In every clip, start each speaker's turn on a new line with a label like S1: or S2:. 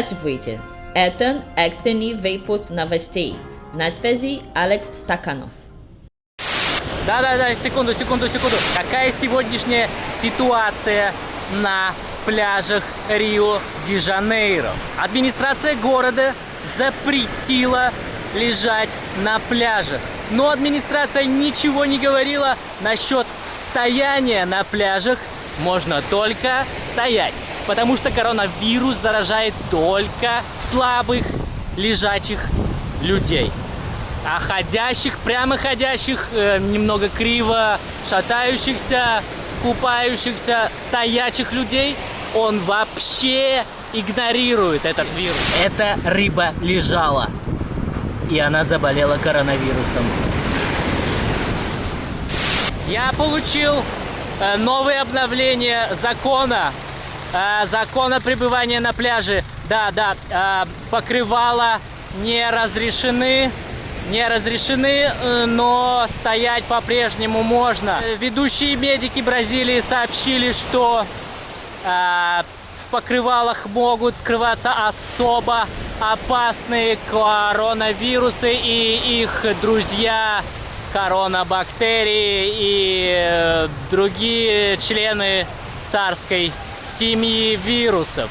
S1: Здравствуйте! Это экстренный выпуск новостей. На связи Алекс Стаканов.
S2: Да, секунду. Какая сегодняшняя ситуация на пляжах Рио-де-Жанейро? Администрация города запретила лежать на пляжах. Но администрация ничего не говорила насчет стояния на пляжах. Можно только стоять, потому что коронавирус заражает только слабых лежачих людей. А прямо ходящих, немного криво шатающихся, купающихся, стоячих людей, он вообще игнорирует этот вирус. Эта рыба лежала, и она заболела коронавирусом. Я получил новые обновления закона пребывания на пляже. Покрывала не разрешены, но стоять по-прежнему можно. Ведущие медики Бразилии сообщили, что в покрывалах могут скрываться особо опасные коронавирусы и их друзья, коронабактерии и другие члены царской семьи вирусов.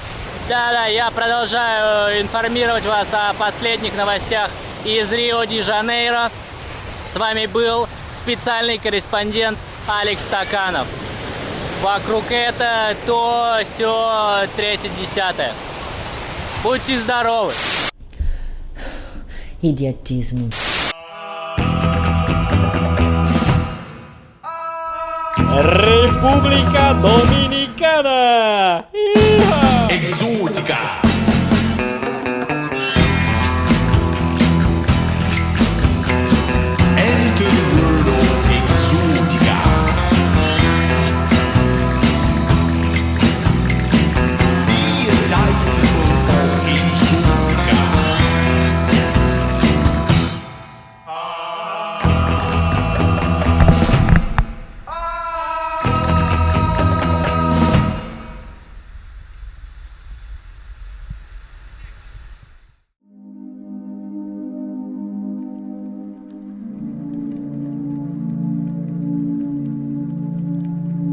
S2: Я продолжаю информировать вас о последних новостях из Рио-де-Жанейро. С вами был специальный корреспондент Алекс Стаканов. Вокруг это, то, сё, третье, десятое. Будьте здоровы!
S1: Идиотизм.
S3: República Dominicana.
S4: Exótica. Enter the world of Exótica. Be a dice of Exótica.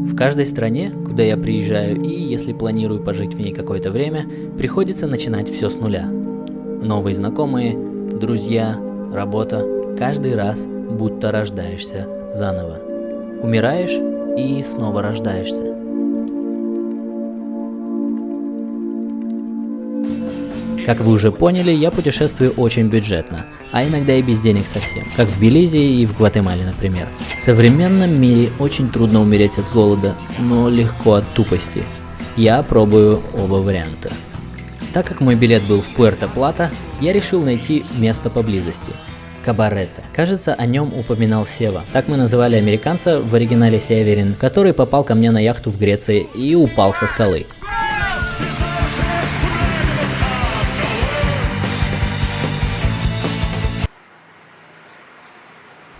S5: В каждой стране, куда я приезжаю и если планирую пожить в ней какое-то время, приходится начинать все с нуля. Новые знакомые, друзья, работа, каждый раз будто рождаешься заново. Умираешь и снова рождаешься. Как вы уже поняли, я путешествую очень бюджетно, а иногда и без денег совсем, как в Белизе и в Гватемале, например. В современном мире очень трудно умереть от голода, но легко от тупости. Я пробую оба варианта. Так как мой билет был в Пуэрто-Плата, я решил найти место поблизости. Кабарете. Кажется, о нем упоминал Сева. Так мы называли американца, в оригинале Северин, который попал ко мне на яхту в Греции и упал со скалы.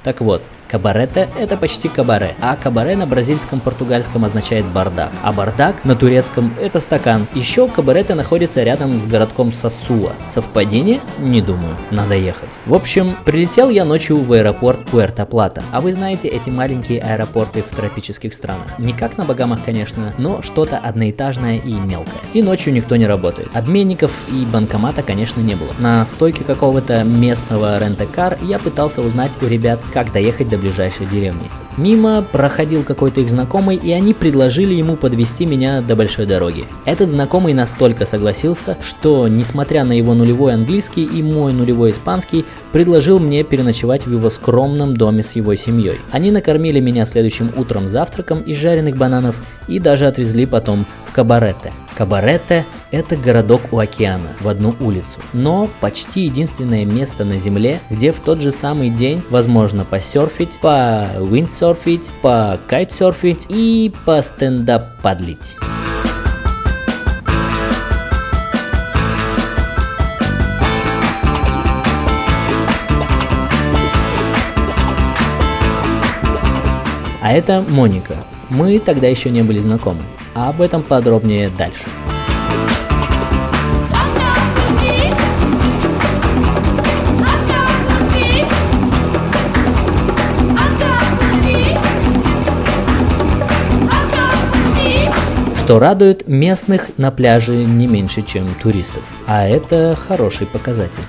S5: Так вот, кабарете – это почти кабаре, а кабаре на бразильском португальском означает бардак, а бардак на турецком – это стакан. Еще кабарете находится рядом с городком Сосуа. Совпадение? Не думаю, надо ехать. В общем, прилетел я ночью в аэропорт Пуэрто-Плата, а вы знаете эти маленькие аэропорты в тропических странах. Не как на Багамах, конечно, но что-то одноэтажное и мелкое. И ночью никто не работает. Обменников и банкомата, конечно, не было. На стойке какого-то местного рент-а-кар я пытался узнать у ребят, как доехать до ближайшей деревни. Мимо проходил какой-то их знакомый, и они предложили ему подвезти меня до большой дороги. Этот знакомый настолько согласился, что, несмотря на его нулевой английский и мой нулевой испанский, предложил мне переночевать в его скромном доме с его семьей. Они накормили меня следующим утром завтраком из жареных бананов и даже отвезли потом в Кабарете. Кабарете – это городок у океана, в одну улицу, но почти единственное место на земле, где в тот же самый день возможно посерфить, по-виндсерфить, по-кайтсерфить и по-стендап-падлить. А это Моника. Мы тогда еще не были знакомы, а об этом подробнее дальше. Что радует, местных на пляже не меньше, чем туристов. А это хороший показатель.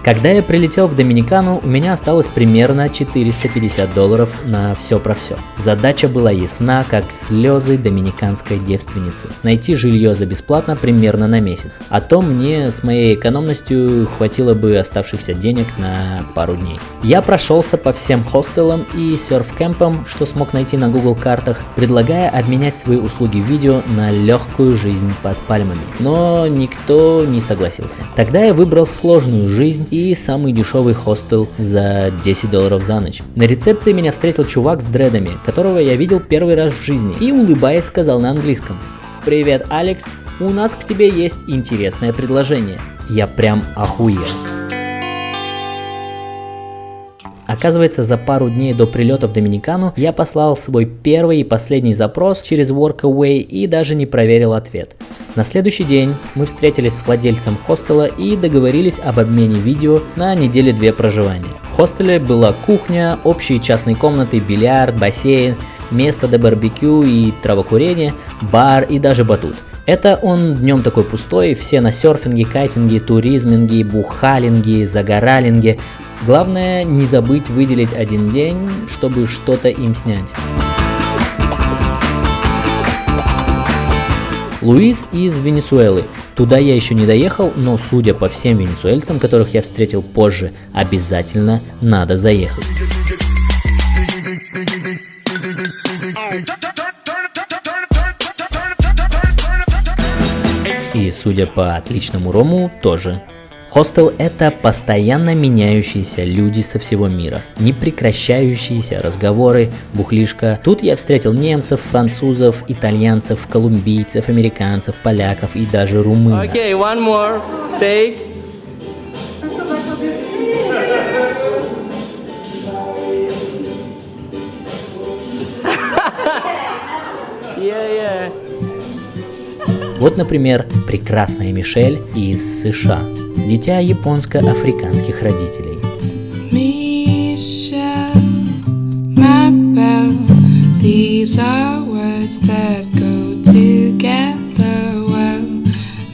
S5: Когда я прилетел в Доминикану, у меня осталось примерно $450 на все про все. Задача была ясна, как слезы доминиканской девственницы. Найти жилье за бесплатно примерно на месяц. А то мне с моей экономностью хватило бы оставшихся денег на пару дней. Я прошелся по всем хостелам и серф-кемпам, что смог найти на Google картах, предлагая обменять свои услуги видео на легкую жизнь под пальмами. Но никто не согласился. Тогда я выбрал сложную жизнь и самый дешевый хостел за $10 за ночь. На рецепции меня встретил чувак с дредами, которого я видел первый раз в жизни, и улыбаясь сказал на английском: «Привет, Алекс, у нас к тебе есть интересное предложение». Я прям охуел. Оказывается, за пару дней до прилета в Доминикану я послал свой первый и последний запрос через Workaway и даже не проверил ответ. На следующий день мы встретились с владельцем хостела и договорились об обмене видео на неделю-две проживания. В хостеле была кухня, общие частные комнаты, бильярд, бассейн, место для барбекю и травокурения, бар и даже батут. Это он днем такой пустой, все на серфинге, кайтинге, туризминге, бухалинге, загоралинге. Главное не забыть выделить один день, чтобы что-то им снять. Луис из Венесуэлы. Туда я еще не доехал, но судя по всем венесуэльцам, которых я встретил позже, обязательно надо заехать. И судя по отличному рому, тоже. Хостел – это постоянно меняющиеся люди со всего мира, непрекращающиеся разговоры, бухлишка. Тут я встретил немцев, французов, итальянцев, колумбийцев, американцев, поляков и даже румын.
S2: Okay, one more take. Yeah.
S5: Вот, например, прекрасная Мишель из США. Дитя японско-африканских родителей.
S6: Michelle, my belle, these are words that go together well.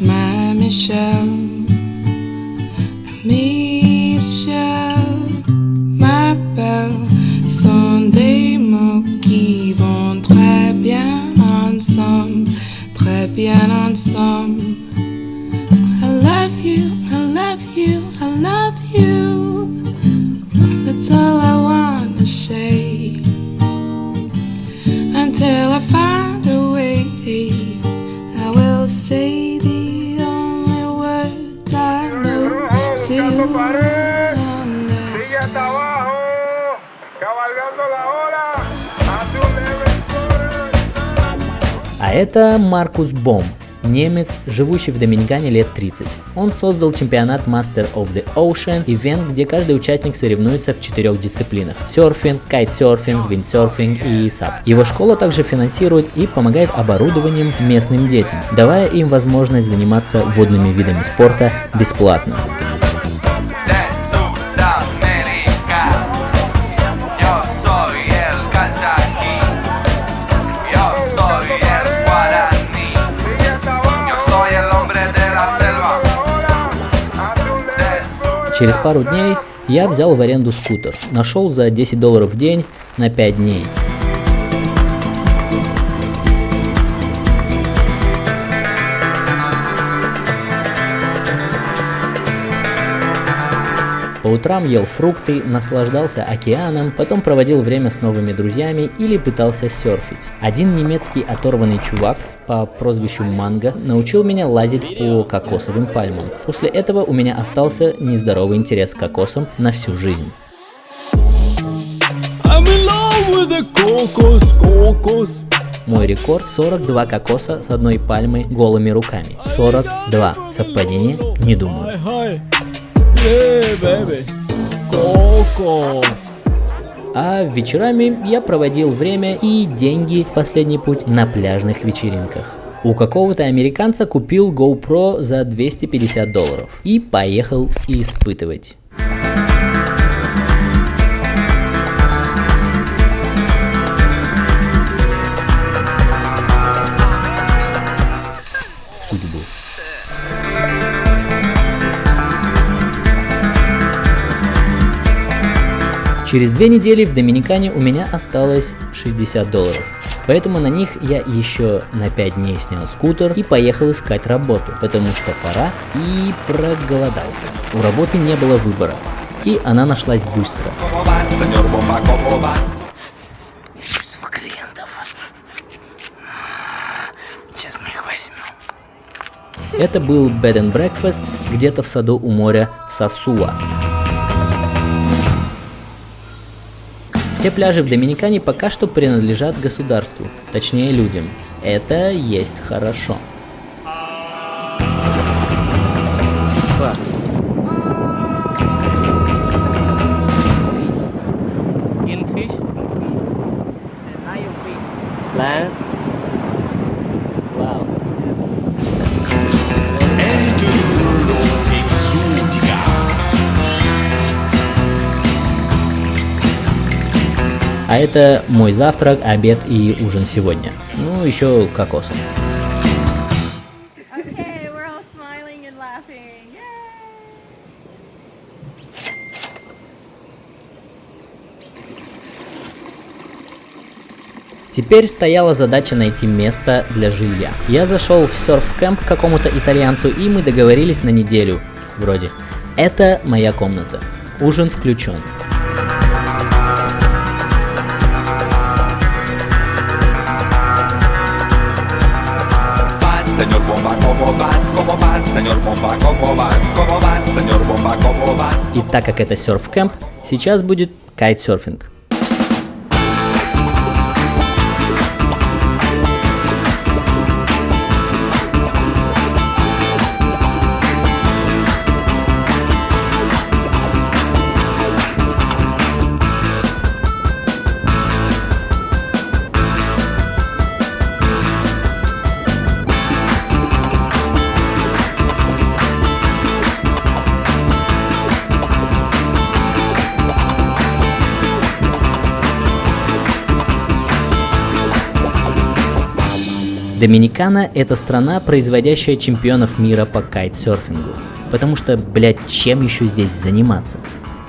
S6: My Michelle, Michelle, my belle, sont des mots qui vont très bien ensemble, très bien ensemble. I love you, I love you, I love you. That's all I wanna say. Until I find a way, I will say the only words I know to understand.
S5: А это Маркус Бом, немец, живущий в Доминикане лет 30. Он создал чемпионат Master of the Ocean, ивент, где каждый участник соревнуется в 4 дисциплинах: серфинг, кайтсерфинг, виндсерфинг и сап. Его школа также финансирует и помогает оборудованием местным детям, давая им возможность заниматься водными видами спорта бесплатно. Через пару дней я взял в аренду скутер, нашел за $10 в день на 5 дней. По утрам ел фрукты, наслаждался океаном, потом проводил время с новыми друзьями или пытался серфить. Один немецкий оторванный чувак по прозвищу Манго научил меня лазить по кокосовым пальмам. После этого у меня остался нездоровый интерес к кокосам на всю жизнь.
S3: I'm in love with the cocos.
S5: Мой рекорд — 42 кокоса с одной пальмы голыми руками. 42. Совпадение? Не думаю.
S3: Hi. Yeah, baby. Coco.
S5: А вечерами я проводил время и деньги в последний путь на пляжных вечеринках. У какого-то американца купил GoPro за $250 и поехал испытывать. Через 2 недели в Доминикане у меня осталось $60. Поэтому на них я еще на 5 дней снял скутер и поехал искать работу, потому что пора, и проголодался. У работы не было выбора, и она нашлась быстро.
S7: Чувство клиентов. Сейчас мы их возьмем.
S5: Это был Bed and Breakfast где-то в саду у моря в Сосуа. Все пляжи в Доминикане пока что принадлежат государству, точнее людям. Это есть хорошо.
S4: Enter the world of exotica.
S5: А это мой завтрак, обед и ужин сегодня. Ну, еще кокос.
S8: Okay, we're all smiling and laughing. Yay!
S5: Теперь стояла задача найти место для жилья. Я зашел в серф-кэмп к какому-то итальянцу, и мы договорились на неделю. Вроде. Это моя комната. Ужин включен.
S4: Señor Bomba, ¿cómo vas? ¿Cómo vas? Señor Bomba, ¿cómo vas? ¿Cómo vas? Señor Bomba, ¿cómo vas?
S5: И так как это серф-кэмп, сейчас будет кайтсерфинг. Доминикана – это страна, производящая чемпионов мира по кайтсерфингу. Потому что, блядь, чем еще здесь заниматься?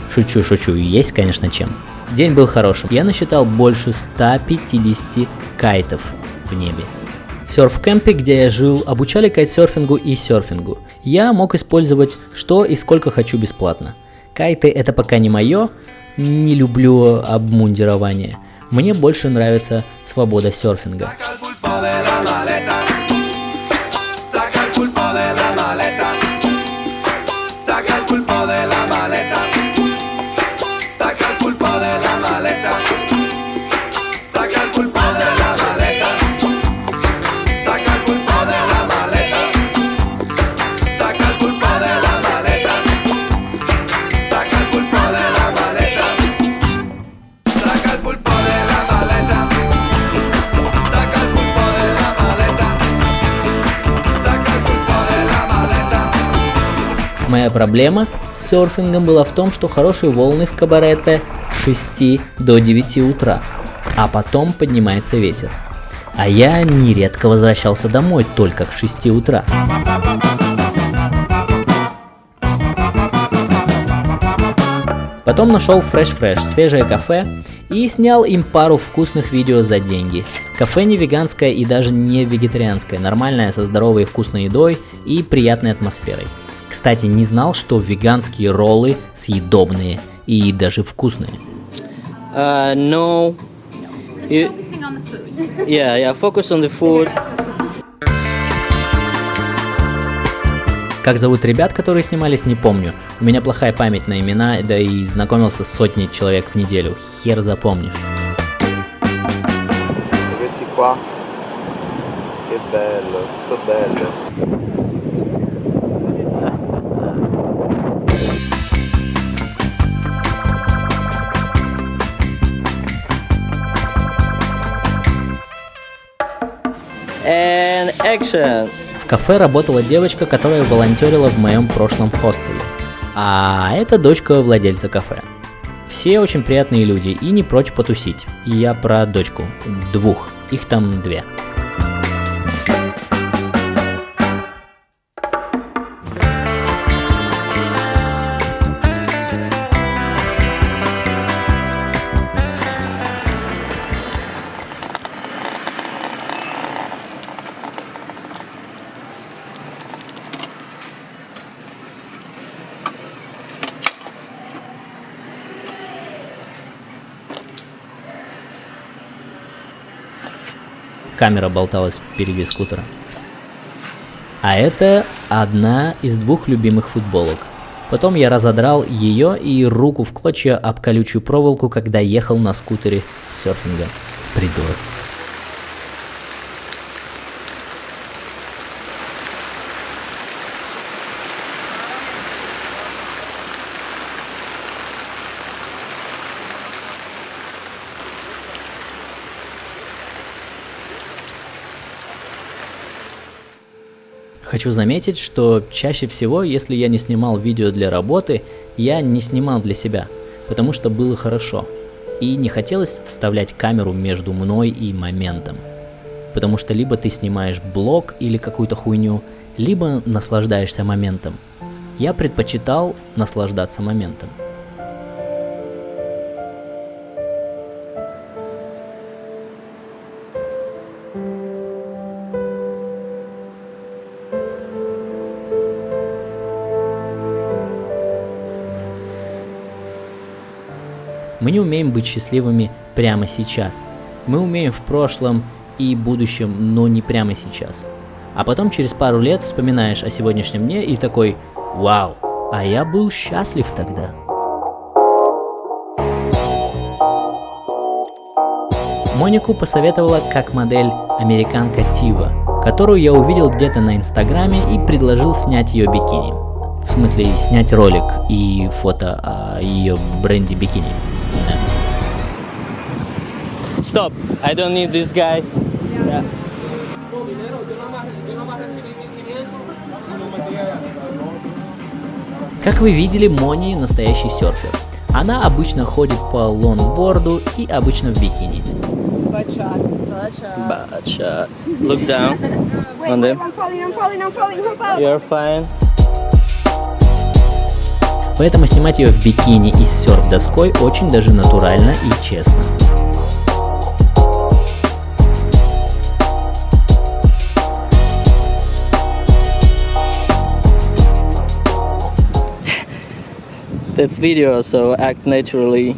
S5: Шучу, есть, конечно, чем. День был хорошим. Я насчитал больше 150 кайтов в небе. В серф-кемпе, где я жил, обучали кайтсерфингу и серфингу. Я мог использовать что и сколько хочу бесплатно. Кайты – это пока не мое, не люблю обмундирование. Мне больше нравится свобода серфинга. Моя проблема с серфингом была в том, что хорошие волны в Кабарете с 6 до 9 утра, а потом поднимается ветер. А я нередко возвращался домой только к 6 утра. Потом нашел Fresh, свежее кафе, и снял им пару вкусных видео за деньги. Кафе не веганское и даже не вегетарианское, нормальное, со здоровой и вкусной едой и приятной атмосферой. Кстати, не знал, что веганские роллы съедобные и даже вкусные.
S2: No.
S8: Focusing on the food.
S2: Yeah, focus on the food.
S5: Как зовут ребят, которые снимались, не помню. У меня плохая память на имена, да и знакомился с сотней человек в неделю. Хер запомнишь.
S9: Questi qua, che bello, tutto bello.
S2: And action.
S5: В кафе работала девочка, которая волонтерила в моем прошлом хостеле. А это дочка владельца кафе. Все очень приятные люди и не прочь потусить. И я про дочку. 2. Их там 2. камера болталась впереди скутера. А это одна из 2 любимых футболок. Потом я разодрал ее и руку в клочья об колючую проволоку, когда ехал на скутере серфинга. Придурок. Хочу заметить, что чаще всего, если я не снимал видео для работы, я не снимал для себя, потому что было хорошо. И не хотелось вставлять камеру между мной и моментом. Потому что либо ты снимаешь блог или какую-то хуйню, либо наслаждаешься моментом. Я предпочитал наслаждаться моментом. Мы не умеем быть счастливыми прямо сейчас. Мы умеем в прошлом и будущем, но не прямо сейчас. А потом через пару лет вспоминаешь о сегодняшнем дне и такой: вау, а я был счастлив тогда. Монику посоветовала как модель американка Тива, которую я увидел где-то на Инстаграме и предложил снять ее бикини. В смысле, снять ролик и фото о ее бренде бикини.
S2: Stop! I don't need this guy. Yeah.
S5: Как вы видели, Мони настоящий серфер. Она обычно ходит по лонгборду и обычно в бикини.
S2: Bad shot. Look down. On them.
S8: I'm falling, help out.
S2: You're fine.
S5: Поэтому снимать ее в бикини и с серф-доской очень даже натурально и честно.
S2: That's video, so act naturally.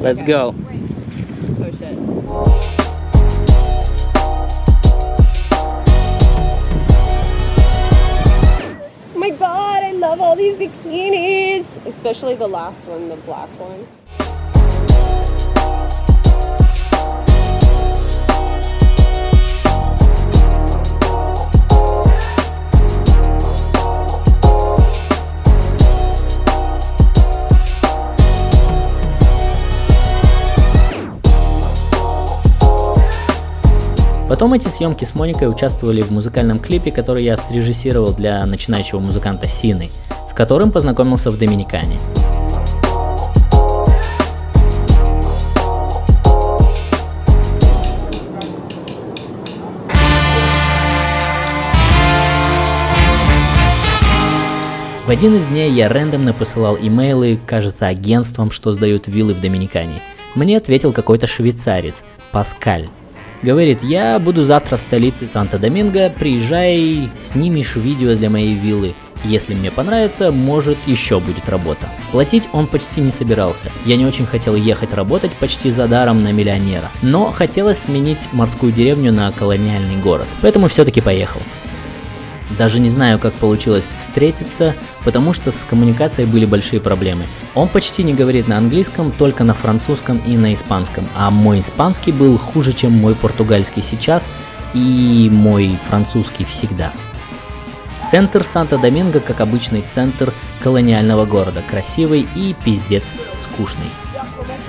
S2: Let's go.
S1: Oh shit.
S8: Oh my god, I love all these bikinis. Especially the last one, the black one.
S5: Потом эти съемки с Моникой участвовали в музыкальном клипе, который я срежиссировал для начинающего музыканта Сины, с которым познакомился в Доминикане. В один из дней я рандомно посылал имейлы, кажется, агентствам, что сдают виллы в Доминикане. Мне ответил какой-то швейцарец, Паскаль. Говорит: я буду завтра в столице Санто-Доминго, приезжай, снимешь видео для моей виллы. Если мне понравится, может, еще будет работа. Платить он почти не собирался. Я не очень хотел ехать работать почти за даром на миллионера. Но хотелось сменить морскую деревню на колониальный город. Поэтому все-таки поехал. Даже не знаю, как получилось встретиться, потому что с коммуникацией были большие проблемы. Он почти не говорит на английском, только на французском и на испанском, а мой испанский был хуже, чем мой португальский сейчас и мой французский всегда. Центр Санто-Доминго, как обычный центр колониального города, красивый и пиздец скучный.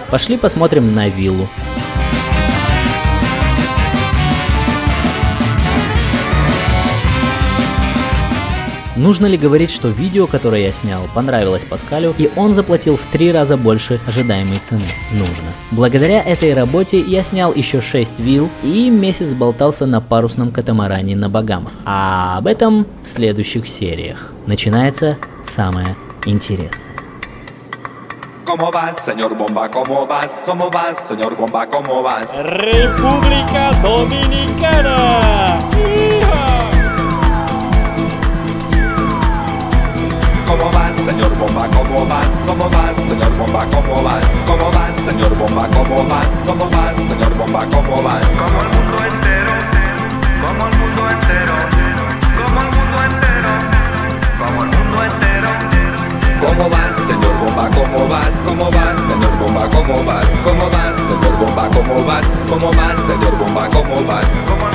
S5: Пошли посмотрим на виллу. Нужно ли говорить, что видео, которое я снял, понравилось Паскалю, и он заплатил в 3 раза больше ожидаемой цены? Нужно. Благодаря этой работе я снял еще 6 вилл и месяц болтался на парусном катамаране на Багамах. А об этом в следующих сериях. Начинается самое интересное.
S4: ¿Cómo vas, señor Bomba? ¿Cómo vas? ¿Cómo vas, señor Bomba? ¿Cómo vas?
S3: República Dominicana. ¡Hija!
S4: Bomba? ¿Cómo vas? ¿Cómo vas, señor Bomba? ¿Cómo vas? ¿Cómo vas, señor Bomba? ¿Cómo vas? ¿Cómo vas, señor Bomba? ¿Cómo vas? Como el mundo entero, como el mundo entero, como el mundo entero, como el mundo entero. ¿Cómo vas, señor Bomba? ¿Cómo vas? ¿Cómo vas, señor Bomba? ¿Cómo vas? ¿Cómo vas, señor Bomba? ¿Cómo vas? ¿Cómo vas, señor Bomba? ¿Cómo vas?